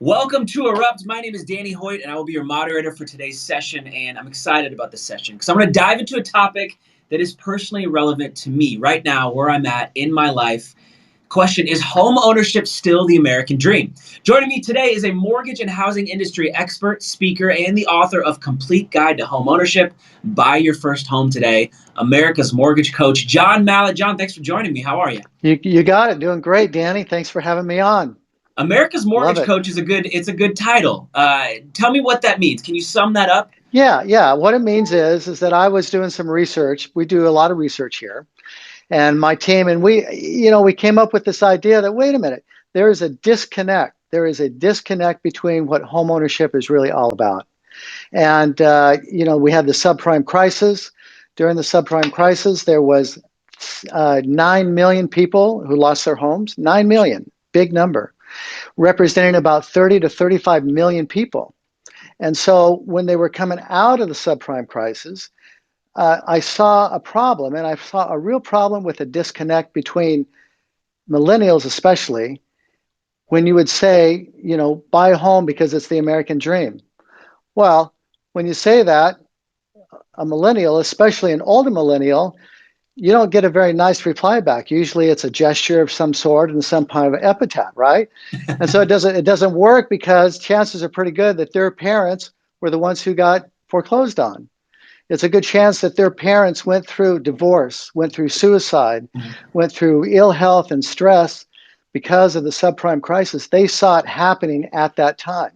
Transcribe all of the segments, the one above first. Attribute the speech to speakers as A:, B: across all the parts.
A: Welcome to Erupt. My name is Danny Hoyt, and I will be your moderator for today's session. And I'm excited about this session because I'm going to dive into a topic that is personally relevant to me right now, where I'm at in my life. Question: is home ownership still the American dream? Joining me today is a mortgage and housing industry expert, speaker, and the author of Complete Guide to Home Ownership. Buy your first home today, America's mortgage coach, John Mallett. John, thanks for joining me. How are you?
B: You got it. Doing great, Danny. Thanks for having me on.
A: America's
B: Love
A: mortgage
B: it.
A: coach is a good title. Tell me what that means. Can you sum that up?
B: Yeah. What it means is that I was doing some research. We do a lot of research here, and my team and we came up with this idea that wait a minute, there is a disconnect. There is a disconnect between what home ownership is really all about. And we had the subprime crisis. During the subprime crisis, there was 9 million people who lost their homes. 9 million, big number, representing about 30 to 35 million people. And so when they were coming out of the subprime crisis, I saw a problem, and I saw a real problem with a disconnect between millennials, especially when you would say, buy a home because it's the American dream. Well, when you say that, a millennial, especially an older millennial, you don't get a very nice reply back. Usually it's a gesture of some sort and some kind of epithet, right? And so it doesn't work because chances are pretty good that their parents were the ones who got foreclosed on. It's a good chance that their parents went through divorce, went through suicide, went through ill health and stress because of the subprime crisis. They saw it happening at that time.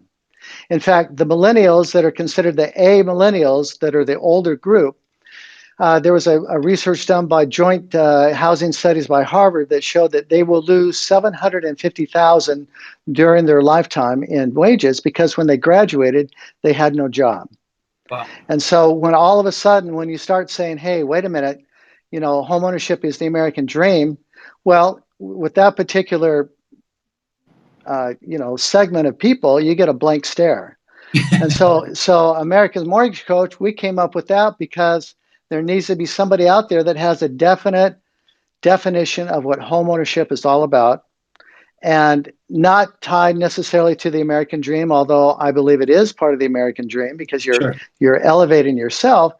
B: In fact, the millennials that are considered the A millennials, that are the older group, there was a research done by Joint Housing Studies by Harvard that showed that they will lose 750,000 during their lifetime in wages because when they graduated, they had no job.
A: Wow.
B: And so when all of a sudden, when you start saying, hey, wait a minute, home ownership is the American dream, well, with that particular segment of people, you get a blank stare. And so America's Mortgage Coach, we came up with that because there needs to be somebody out there that has a definite definition of what homeownership is all about and not tied necessarily to the American dream, although I believe it is part of the American dream because you're
A: Sure.
B: you're elevating yourself,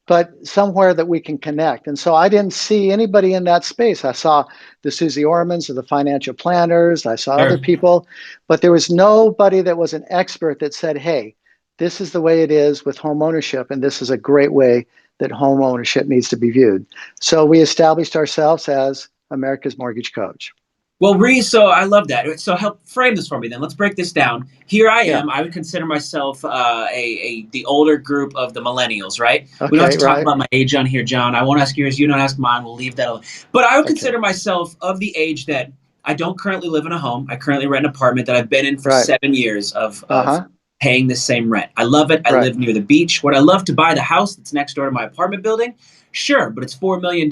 B: but somewhere that we can connect. And so I didn't see anybody in that space. I saw the Susie Ormans of the financial planners, I saw other
A: Sure.
B: people, but there was nobody that was an expert that said, hey, this is the way it is with home ownership, and this is a great way that home ownership needs to be viewed. So we established ourselves as America's Mortgage Coach.
A: Well, so I love that. So help frame this for me then. Let's break this down. Here I
B: Yeah.
A: am. I would consider myself the older group of the millennials, right? We don't have
B: Okay,
A: to talk
B: right.
A: about my age on here, John. I won't ask yours. You don't ask mine. We'll leave that alone. But I would
B: Okay.
A: consider myself of the age that I don't currently live in a home. I currently rent an apartment that I've been in for
B: Right.
A: 7 years of
B: Uh-huh.
A: paying the same rent. I love it. I
B: Right.
A: live near the beach. Would I love to buy the house that's next door to my apartment building? Sure, but it's $4 million,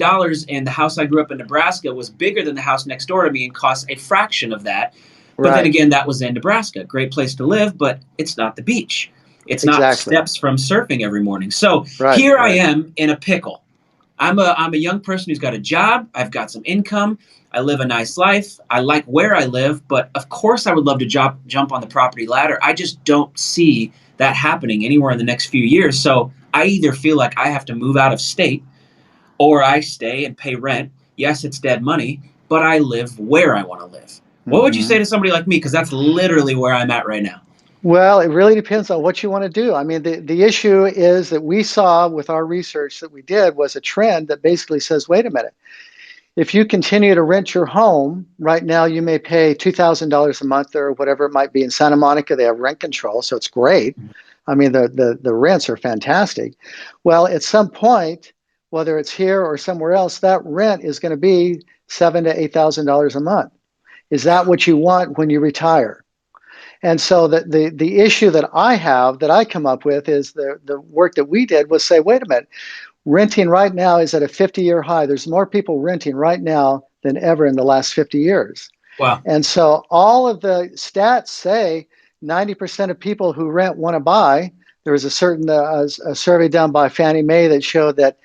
A: and the house I grew up in Nebraska was bigger than the house next door to me and cost a fraction of that. But then
B: Right.
A: again, that was in Nebraska. Great place to live, but it's not the beach. It's not
B: Exactly.
A: steps from surfing every morning. So
B: Right.
A: here I
B: Right.
A: am in a pickle. I'm a young person who's got a job. I've got some income. I live a nice life. I like where I live, but of course I would love to jump on the property ladder. I just don't see that happening anywhere in the next few years. So I either feel like I have to move out of state or I stay and pay rent. Yes, it's dead money, but I live where I want to live. What would you say
B: Hmm.
A: to somebody like me? Because that's literally where I'm at right now.
B: Well, it really depends on what you want to do. I mean, the issue is that we saw with our research that we did was a trend that basically says, wait a minute, if you continue to rent your home right now, you may pay $2,000 a month or whatever it might be. In Santa Monica, they have rent control, so it's great. I mean, the rents are fantastic. Well, at some point, whether it's here or somewhere else, that rent is going to be $7,000 to $8,000 a month. Is that what you want when you retire? And so the issue that I have that I come up with is the work that we did was say, wait a minute, renting right now is at a 50-year high. There's more people renting right now than ever in the last 50 years.
A: Wow.
B: And so all of the stats say 90% of people who rent want to buy. There was a certain a survey done by Fannie Mae that showed that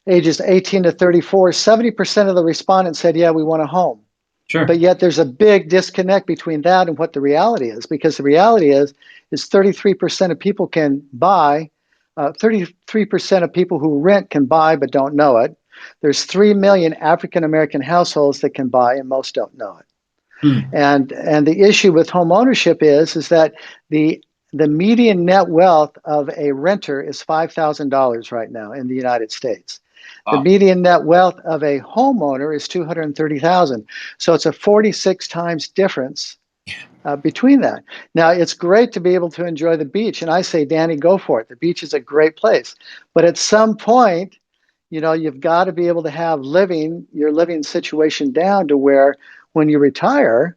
B: ages 18 to 34, 70% of the respondents said, yeah, we want a home.
A: Sure.
B: But yet there's a big disconnect between that and what the reality is, because the reality is 33% of people can buy, 33% of people who rent can buy but don't know it. There's 3 million African American households that can buy and most don't know it.
A: Hmm.
B: And the issue with home ownership is that the the median net wealth of a renter is $5,000 right now in the United States. The
A: Wow.
B: median net wealth of a homeowner is 230,000. So it's a 46 times difference between that. Now, it's great to be able to enjoy the beach. And I say, Danny, go for it. The beach is a great place. But at some point, you've got to be able to have your living situation down to where when you retire,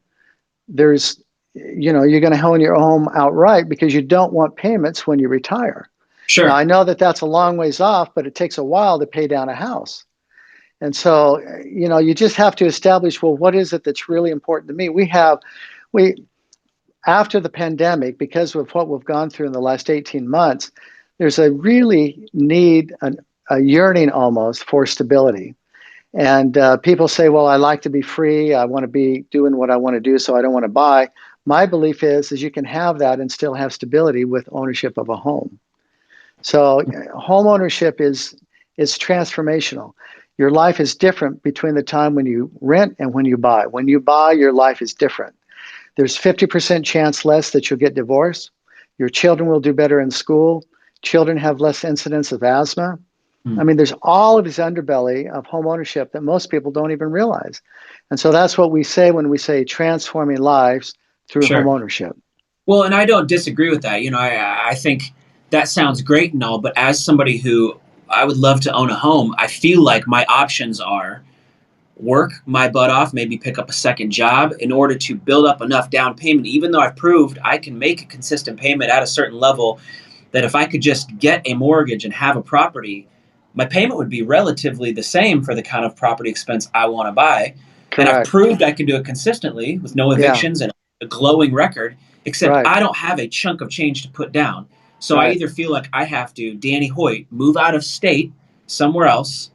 B: there's, you're going to own your home outright because you don't want payments when you retire. Now,
A: Sure.
B: I know that that's a long ways off, but it takes a while to pay down a house. And so, you just have to establish, well, what is it that's really important to me? We, after the pandemic, because of what we've gone through in the last 18 months, there's a really need, a yearning almost for stability. And people say, well, I like to be free. I want to be doing what I want to do, so I don't want to buy. My belief is you can have that and still have stability with ownership of a home. So home ownership is transformational. Your life is different between the time when you rent and when you buy. When you buy, your life is different. There's 50% chance less that you'll get divorced. Your children will do better in school. Children have less incidence of asthma. I
A: Hmm.
B: mean, there's all of this underbelly of home ownership that most people don't even realize. And so that's what we say when we say transforming lives through home
A: Sure.
B: ownership.
A: Well, and I don't disagree with that. I think that sounds great and all, but as somebody who I would love to own a home, I feel like my options are work my butt off, maybe pick up a second job in order to build up enough down payment, even though I've proved I can make a consistent payment at a certain level, that if I could just get a mortgage and have a property, my payment would be relatively the same for the kind of property expense I want to buy. And I've
B: Correct.
A: proved I can do it consistently with no
B: Yeah.
A: evictions and a glowing record, except
B: Right.
A: I don't have a chunk of change to put down. So I
B: Right.
A: either feel like I have to, Danny Hoyt, move out of state somewhere else,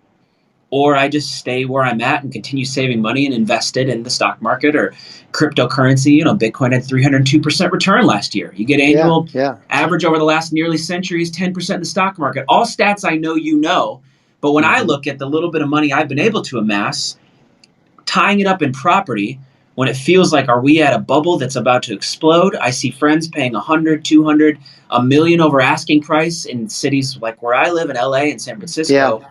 A: or I just stay where I'm at and continue saving money and invest it in the stock market or cryptocurrency. Bitcoin had 302% return last year. You get
B: Yeah.
A: annual
B: Yeah.
A: average over the last nearly century is 10% in the stock market. All stats I know you know. But when I
B: Hmm.
A: look at the little bit of money I've been able to amass, tying it up in property, when it feels like are we at a bubble that's about to explode? I see friends paying 100, 200, a million over asking price in cities like where I live in LA and San
B: Yeah.
A: Francisco.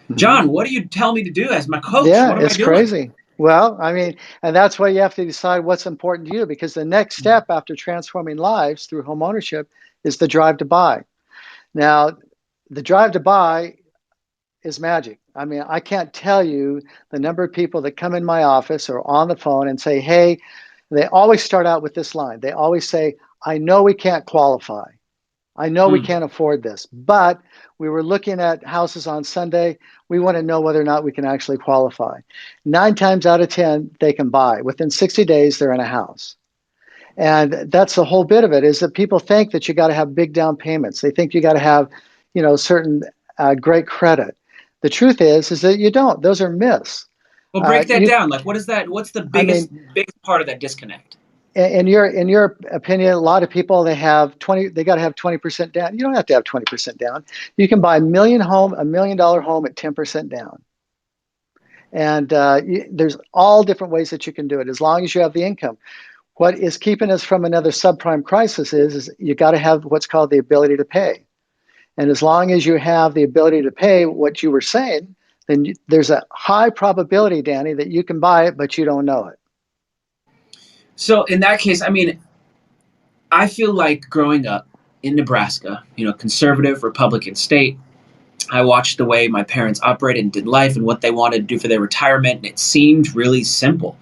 B: Hmm.
A: John, what do you tell me to do as my coach?
B: Yeah.
A: What am I
B: It's
A: doing?
B: crazy. Well, I mean, and that's why you have to decide what's important to you because the next step after transforming lives through home ownership is the drive to buy. Now, the drive to buy is magic. I mean, I can't tell you the number of people that come in my office or on the phone and say, hey, they always start out with this line. They always say, I know we can't qualify. I know we
A: Mm,
B: can't afford this, but we were looking at houses on Sunday. We want to know whether or not we can actually qualify. 9 times out of 10, they can buy. Within 60 days, they're in a house. And that's the whole bit of it is that people think that you got to have big down payments. They think you got to have, certain great credit. The truth is that you don't. Those are myths.
A: well, break that
B: You,
A: down. Like, what is that? What's the
B: I
A: biggest
B: mean,
A: biggest part of that disconnect?
B: in your opinion, a lot of people they have 20. They got to have 20% down. You don't have to have 20% down. You can buy a $1 million home at 10% down. And there's all different ways that you can do it as long as you have the income. What is keeping us from another subprime crisis is you got to have what's called the ability to pay. And as long as you have the ability to pay what you were saying, then there's a high probability, Danny, that you can buy it, but you don't know it.
A: So in that case, I mean, I feel like growing up in Nebraska, conservative Republican state, I watched the way my parents operated and did life and what they wanted to do for their retirement, and it seemed really simple.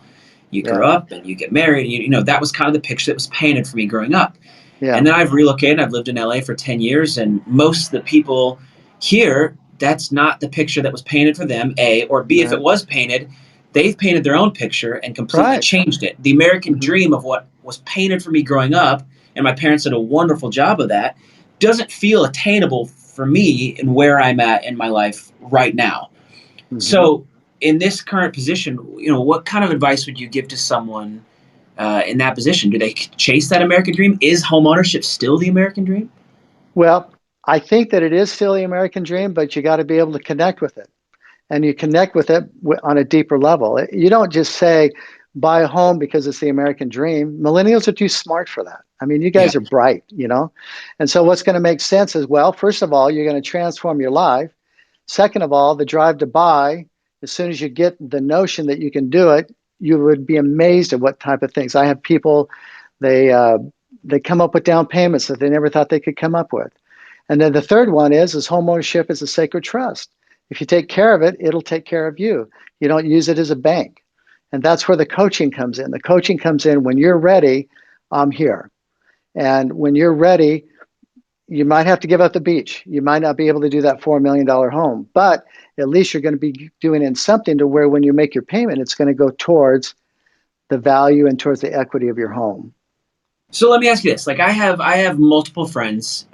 A: You
B: Yeah,
A: grow up and you get married, and that was kind of the picture that was painted for me growing up.
B: yeah,
A: And then I've relocated. I've lived in LA for 10 years, and most of the people here, that's not the picture that was painted for them, A, or B, if it
B: right,
A: was painted, they've painted their own picture and completely
B: right.
A: changed it. The American
B: Hmm.
A: dream of what was painted for me growing up, and my parents did a wonderful job of that, doesn't feel attainable for me and where I'm at in my life right now.
B: Hmm.
A: So in this current position, what kind of advice would you give to someone in that position? Do they chase that American dream? Is homeownership still the American dream?
B: Well, I think that it is still the American dream, but you got to be able to connect with it. And you connect with it on a deeper level. You don't just say, buy a home because it's the American dream. Millennials are too smart for that. I mean, you
A: Yeah.
B: guys are bright, you know? And so what's going to make sense is, well, first of all, you're going to transform your life. Second of all, the drive to buy, as soon as you get the notion that you can do it, you would be amazed at what type of things. I have people, they, uh, they come up with down payments that they never thought they could come up with. And then the third one is homeownership is a sacred trust. If you take care of it, it'll take care of you. You don't use it as a bank. And that's where the coaching comes in. The coaching comes in when you're ready, I'm here. And when you're ready, you might have to give up the beach. You might not be able to do that $4 million home, but at least you're going to be doing in something to where when you make your payment, it's going to go towards the value and towards the equity of your home.
A: So let me ask you this: like, I have multiple friends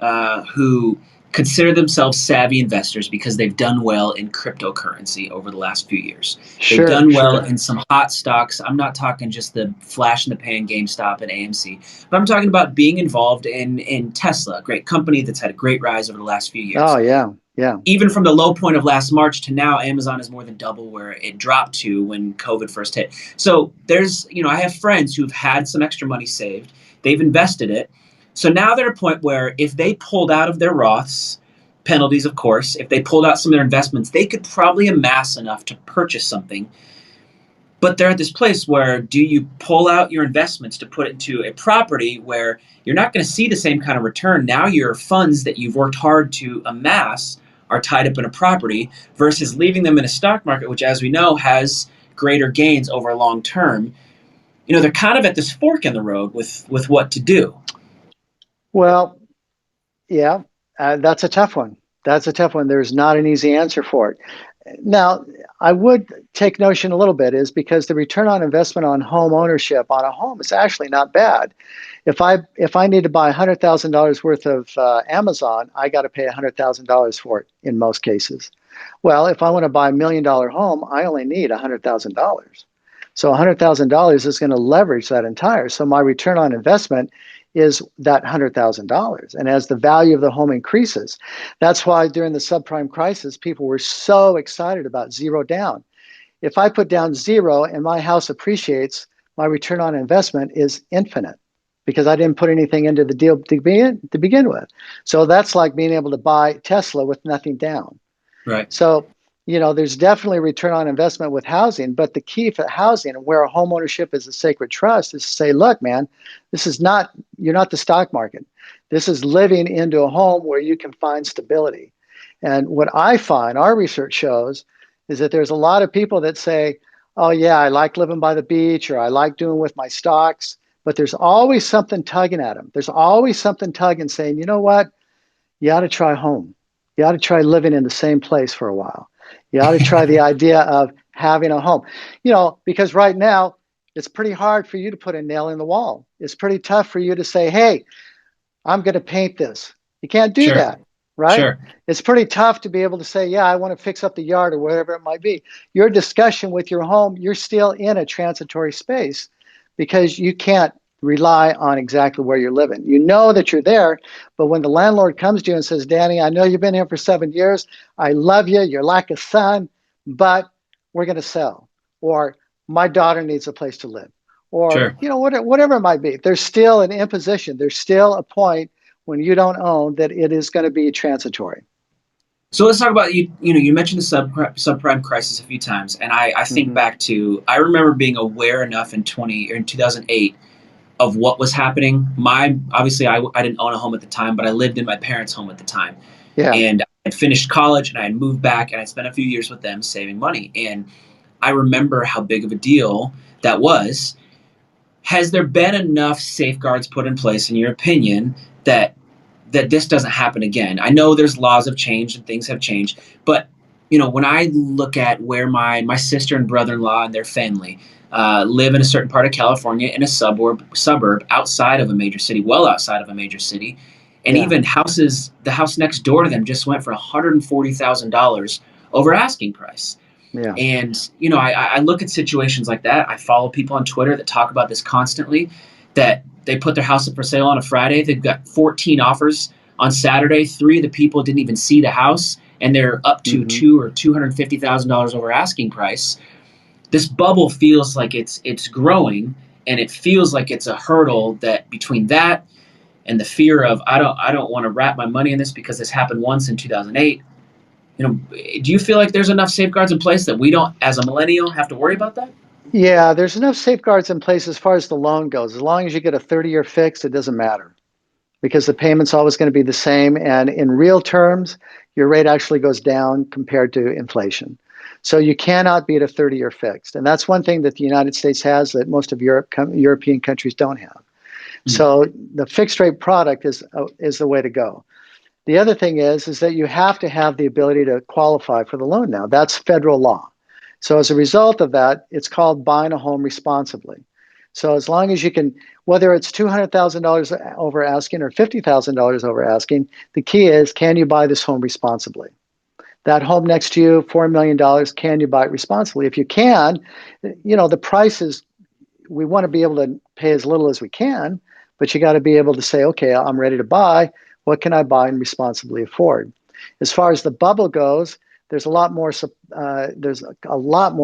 A: who consider themselves savvy investors because they've done well in cryptocurrency over the last few years. They've
B: Sure,
A: done well
B: sure.
A: in some hot stocks. I'm not talking just the flash in the pan GameStop and AMC, but I'm talking about being involved in Tesla, a great company that's had a great rise over the last few
B: Oh,
A: years.
B: yeah, yeah.
A: Even from the low point of last March to now, Amazon is more than double where it dropped to when COVID first hit. So I have friends who've had some extra money saved. They've invested it. So now they're at a point where if they pulled out of their Roths, penalties, of course, if they pulled out some of their investments, they could probably amass enough to purchase something. But they're at this place where do you pull out your investments to put it into a property where you're not going to see the same kind of return? Now your funds that you've worked hard to amass are tied up in a property versus leaving them in a stock market, which, as we know, has greater gains over long term. They're kind of at this fork in the road with what to do.
B: Well, yeah, that's a tough one. That's a tough one. There's not an easy answer for it. Now, I would take notion a little bit is because the return on investment on home ownership on a home is actually not bad. If I need to buy $100,000 worth of Amazon, I got to pay $100,000 for it in most cases. Well, if I want to buy $1 million home, I only need $100,000. So $100,000 is going to leverage that entire. So my return on investment is that $100,000. And as the value of the home increases, that's why during the subprime crisis, people were so excited about zero down. If I put down zero and my house appreciates, my return on investment is infinite because I didn't put anything into the deal to begin with. So that's like being able to buy Tesla with nothing down.
A: Right.
B: So, there's definitely return on investment with housing, but the key for housing and where home ownership is a sacred trust is to say, look, man, you're not the stock market. This is living into a home where you can find stability. And what I find, our research shows, is that there's a lot of people that say, oh, yeah, I like living by the beach or I like doing with my stocks, but there's always something tugging at them. There's always something tugging saying, you know what? You ought to try home. You ought to try living in the same place for a while. You ought to try the idea of having a home. Because right now it's pretty hard for you to put a nail in the wall. It's pretty tough for you to say, hey, I'm going to paint this. You can't do
A: Sure.
B: that, right?
A: Sure.
B: It's pretty tough to be able to say, yeah, I want to fix up the yard or whatever it might be. Your discussion with your home, you're still in a transitory space because you can't rely on exactly where you're living. You know that you're there, but when the landlord comes to you and says, Danny, I know you've been here for 7 years. I love you. You're like a son, but we're going to sell. Or my daughter needs a place to live. Or,
A: Sure.
B: whatever it might be. There's still an imposition. There's still a point when you don't own that it is going to be transitory.
A: So let's talk about you mentioned the subprime crisis a few times, and I think
B: Mm-hmm.
A: back to I remember being aware enough in 2008 of what was happening. Obviously I didn't own a home at the time, but I lived in my parents' home at the time,
B: Yeah.
A: and I had finished college and I had moved back and I spent a few years with them saving money, and I remember how big of a deal that was. Has there been enough safeguards put in place, in your opinion, that this doesn't happen again? I know there's laws have changed and things have changed, but when I look at where my sister and brother-in-law and their family live in a certain part of California in a suburb outside of a major city, well outside of a major city, and
B: Yeah.
A: even the house next door to them just went for $140,000 over asking price.
B: Yeah.
A: And, you know, I look at situations like that. I follow people on Twitter that talk about this constantly, that they put their house up for sale on a Friday. They've got 14 offers on Saturday. Three of the people didn't even see the house, and they're up to
B: Hmm.
A: two or $250,000 over asking price. This bubble feels like it's growing, and it feels like it's a hurdle that between that and the fear of I don't want to wrap my money in this because this happened once in 2008. You know, do you feel like there's enough safeguards in place that we don't, as a millennial, have to worry about that?
B: Yeah, there's enough safeguards in place as far as the loan goes. As long as you get a 30-year fixed, it doesn't matter because the payment's always going to be the same. And in real terms, your rate actually goes down compared to inflation. So you cannot beat a 30-year fixed. And that's one thing that the United States has that most of European countries don't have.
A: Mm,
B: So the fixed rate product is the way to go. The other thing is that you have to have the ability to qualify for the loan now. That's federal law. So as a result of that, it's called buying a home responsibly. So as long as you can, whether it's $200,000 over asking or $50,000 over asking, the key is, can you buy this home responsibly? That home next to you, $4 million, can you buy it responsibly? If you can, the price is, we want to be able to pay as little as we can, but you got to be able to say, okay, I'm ready to buy. What can I buy and responsibly afford? As far as the bubble goes, there's a lot more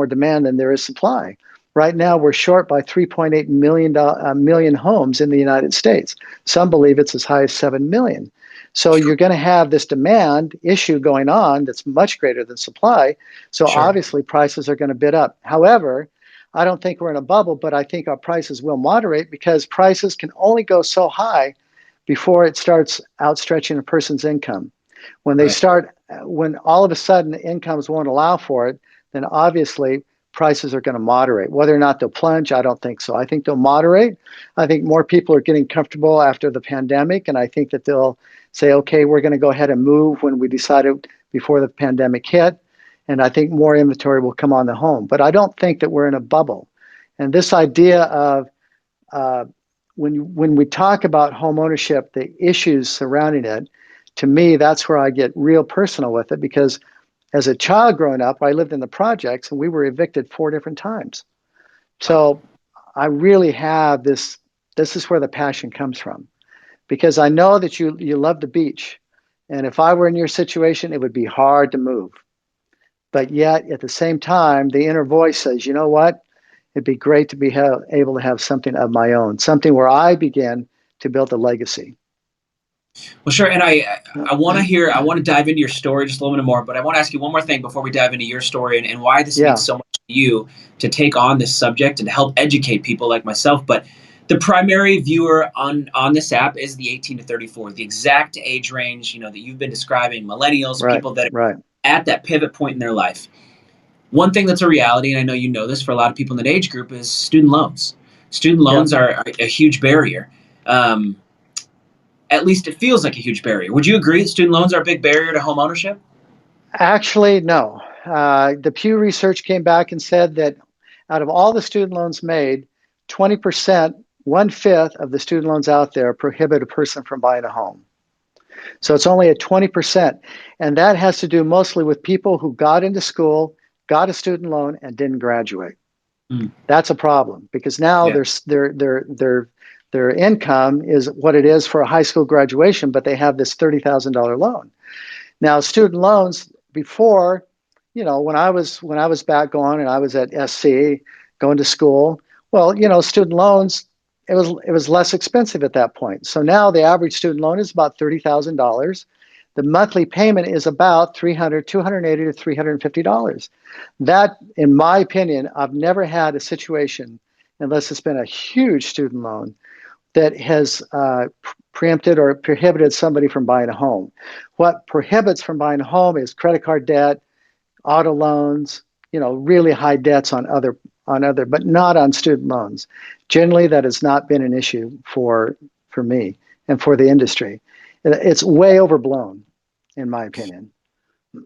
B: demand than there is supply. Right now, we're short by 3.8 million homes in the United States. Some believe it's as high as 7 million. So you're going to have this demand issue going on that's much greater than supply. So
A: sure.
B: obviously, prices are going to bid up. However, I don't think we're in a bubble, but I think our prices will moderate because prices can only go so high before it starts outstretching a person's income. When they
A: Right.
B: start, when all of a sudden incomes won't allow for it, then obviously prices are going to moderate. Whether or not they'll plunge, I don't think so. I think they'll moderate. I think more people are getting comfortable after the pandemic, and I think that they'll say, okay, we're going to go ahead and move when we decided before the pandemic hit. And I think more inventory will come on the home. But I don't think that we're in a bubble. And this idea of uh, when we talk about home ownership, the issues surrounding it, to me, that's where I get real personal with it because as a child growing up, I lived in the projects and we were evicted 4 different times.
A: Wow.
B: So I really have this. This is where the passion comes from because I know that you love the beach, and if I were in your situation, it would be hard to move. But yet, at the same time, the inner voice says, you know what? It'd be great to be able to have something of my own, something where I begin to build a legacy.
A: Well, sure. And I want to dive into your story just a little bit more, but I want to ask you one more thing before we dive into your story and why this means
B: Yeah,
A: so much to you to take on this subject and help educate people like myself. But the primary viewer on this app is the 18 to 34, the exact age range, you know, that you've been describing, millennials,
B: right,
A: people that are
B: right.
A: at that pivot point in their life. One thing that's a reality, and I know you know this for a lot of people in that age group, is student loans. Student
B: Yeah.
A: loans are a huge barrier. Um, at least it feels like a huge barrier. Would you agree that student loans are a big barrier to home ownership?
B: Actually, no. The Pew Research came back and said that out of all the student loans made, 20%, 1/5 of the student loans out there prohibit a person from buying a home. So it's only at 20%. And that has to do mostly with people who got into school, got a student loan, and didn't graduate.
A: Mm,
B: That's a problem because now
A: yeah.
B: their income is what it is for a high school graduation, but they have this $30,000 loan. Now, student loans before, when I was back going and I was at SC going to school, well, student loans it was less expensive at that point. So now the average student loan is about $30,000. The monthly payment is about $280 to $350. That, in my opinion, I've never had a situation, unless it's been a huge student loan, that has preempted or prohibited somebody from buying a home. What prohibits from buying a home is credit card debt, auto loans, really high debts on other, but not on student loans. Generally, that has not been an issue for me and for the industry. It's way overblown, in my opinion.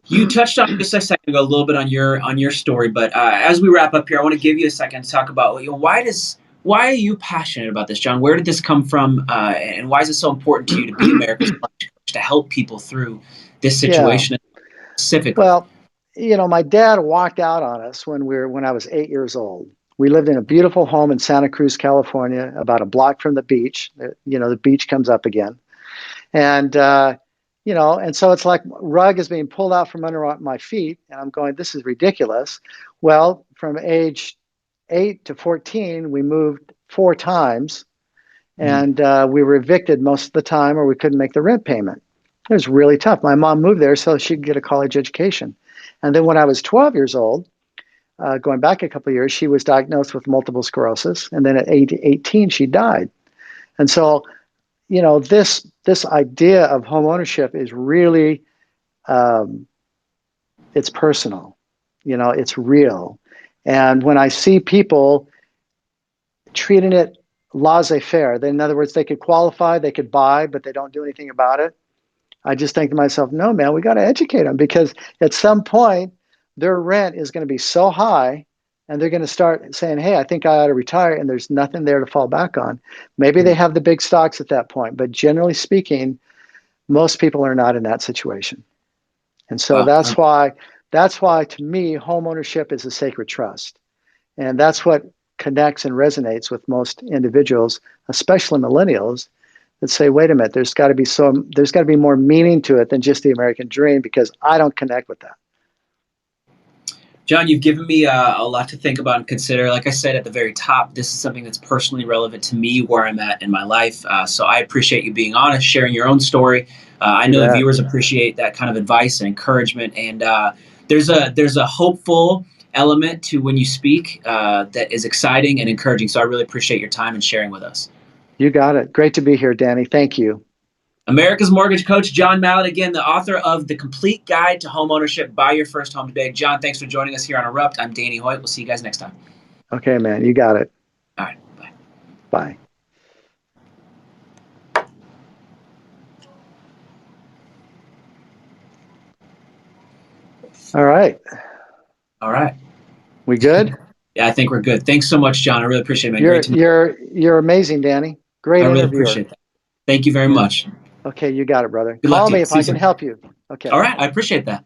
A: You touched on just a second ago a little bit on your story, but as we wrap up here, I want to give you a second to talk about why are you passionate about this, John? Where did this come from, and why is it so important to you to be America's lunch coach to help people through this
B: Yeah.
A: situation specifically?
B: Well, my dad walked out on us when I was 8 years old. We lived in a beautiful home in Santa Cruz, California, about a block from the beach. The beach comes up again, and and so it's like rug is being pulled out from under my feet, and I'm going, this is ridiculous. Well, from age 8 to 14, we moved 4 times,
A: Mm.
B: and we were evicted most of the time, or we couldn't make the rent payment. It was really tough. My mom moved there so she could get a college education. And then when I was 12 years old, going back a couple of years, she was diagnosed with multiple sclerosis. And then at age 18, she died. And so, this idea of home ownership is really, um, it's personal. It's real. And when I see people treating it laissez-faire, in other words, they could qualify, they could buy, but they don't do anything about it. I just think to myself, no, man, we got to educate them, because at some point their rent is going to be so high and they're going to start saying, hey, I think I ought to retire, and there's nothing there to fall back on. Maybe they
A: Mm.
B: have the big stocks at that point, but generally speaking, most people are not in that situation. And so
A: Wow.
B: that's why to me, home ownership is a sacred trust. And that's what connects and resonates with most individuals, especially millennials, that say, wait a minute, there's got to be more meaning to it than just the American dream, because I don't connect with that.
A: John, you've given me a lot to think about and consider. Like I said at the very top, this is something that's personally relevant to me, where I'm at in my life. So I appreciate you being honest, sharing your own story. I
B: You
A: know the
B: bet.
A: viewers appreciate that kind of advice and encouragement. And there's a hopeful element to when you speak that is exciting and encouraging. So I really appreciate your time and sharing with us.
B: You got it. Great to be here, Danny. Thank you.
A: America's Mortgage Coach, John Mallett, again, the author of The Complete Guide to Homeownership. Buy your first home today. John, thanks for joining us here on Erupt. I'm Danny Hoyt. We'll see you guys next time.
B: Okay, man. You got it.
A: All right. Bye.
B: Bye. All right.
A: All right.
B: We good?
A: Yeah, I think we're good. Thanks so much, John. I really appreciate it, man. Great
B: You're
A: to meet
B: you're you're amazing, Danny.
A: you.
B: Great
A: I really
B: interviewer.
A: appreciate that. Thank you very
B: You're
A: much.
B: okay. You got it, brother.
A: Good luck
B: Call
A: to
B: me
A: you.
B: if
A: See you
B: I can
A: soon.
B: help you.
A: All
B: Okay.
A: right. I appreciate that.